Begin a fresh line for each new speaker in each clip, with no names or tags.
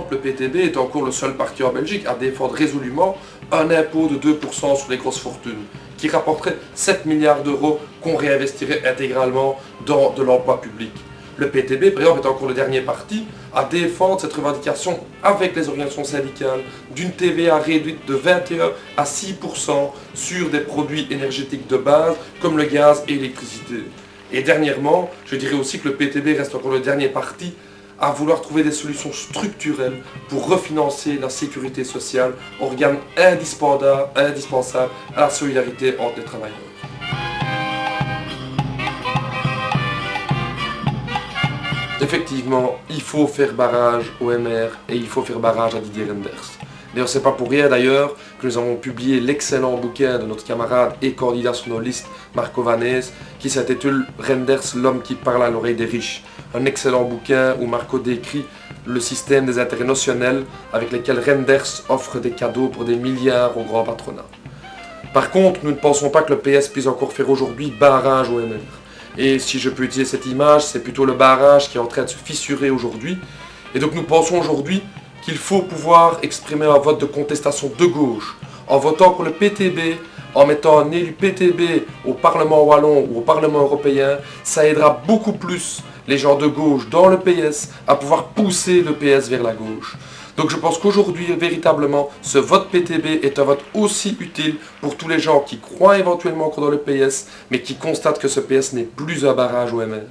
exemple, le PTB est encore le seul parti en Belgique à défendre résolument un impôt de 2% sur les grosses fortunes, qui rapporterait 7 milliards d'euros qu'on réinvestirait intégralement dans de l'emploi public. Le PTB, par exemple, est encore le dernier parti à défendre cette revendication avec les organisations syndicales d'une TVA réduite de 21 à 6% sur des produits énergétiques de base comme le gaz et l'électricité. Et dernièrement, je dirais aussi que le PTB reste encore le dernier parti à vouloir trouver des solutions structurelles pour refinancer la sécurité sociale, organe indispensable à la solidarité entre les travailleurs. Effectivement, il faut faire barrage au MR et il faut faire barrage à Didier Reynders. D'ailleurs, c'est pas pour rien d'ailleurs que nous avons publié l'excellent bouquin de notre camarade et candidat sur nos listes, Marco Vanès, qui s'intitule Reynders, l'homme qui parle à l'oreille des riches. Un excellent bouquin où Marco décrit le système des intérêts notionnels avec lesquels Reynders offre des cadeaux pour des milliards au grand patronat. Par contre, nous ne pensons pas que le PS puisse encore faire aujourd'hui barrage au MR. Et si je peux utiliser cette image, c'est plutôt le barrage qui est en train de se fissurer aujourd'hui. Et donc nous pensons aujourd'hui qu'il faut pouvoir exprimer un vote de contestation de gauche en votant pour le PTB, en mettant un élu PTB au Parlement wallon ou au Parlement européen. Ça aidera beaucoup plus les gens de gauche dans le PS à pouvoir pousser le PS vers la gauche. Donc je pense qu'aujourd'hui, véritablement, ce vote PTB est un vote aussi utile pour tous les gens qui croient éventuellement encore dans le PS, mais qui constatent que ce PS n'est plus un barrage au MR.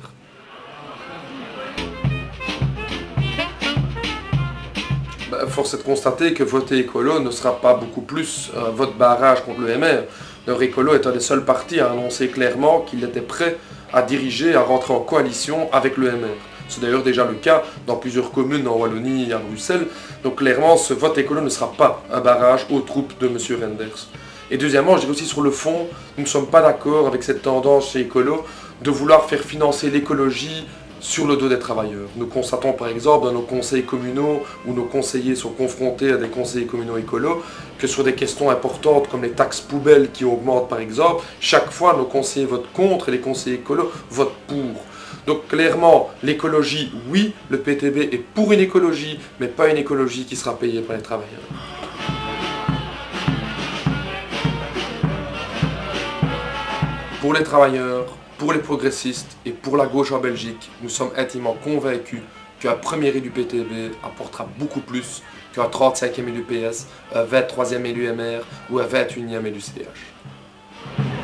Force est de constater que voter écolo ne sera pas beaucoup plus un vote barrage contre le MR. Le écolo est un des seuls partis à annoncer clairement qu'il était prêt à diriger, à rentrer en coalition avec le MR. C'est d'ailleurs déjà le cas dans plusieurs communes en Wallonie et à Bruxelles. Donc clairement, ce vote écolo ne sera pas un barrage aux troupes de M. Reynders. Et deuxièmement, je dirais aussi sur le fond, nous ne sommes pas d'accord avec cette tendance chez écolo de vouloir faire financer l'écologie sur le dos des travailleurs. Nous constatons par exemple dans nos conseils communaux où nos conseillers sont confrontés à des conseillers communaux écolos que sur des questions importantes comme les taxes poubelles qui augmentent par exemple, chaque fois nos conseillers votent contre et les conseillers écolos votent pour. Donc clairement, l'écologie, oui, le PTB est pour une écologie, mais pas une écologie qui sera payée par les travailleurs. Pour les travailleurs, pour les progressistes et pour la gauche en Belgique, nous sommes intimement convaincus qu'un premier élu PTB apportera beaucoup plus qu'un 35e élu PS, un 23e élu MR ou un 21e élu CDH.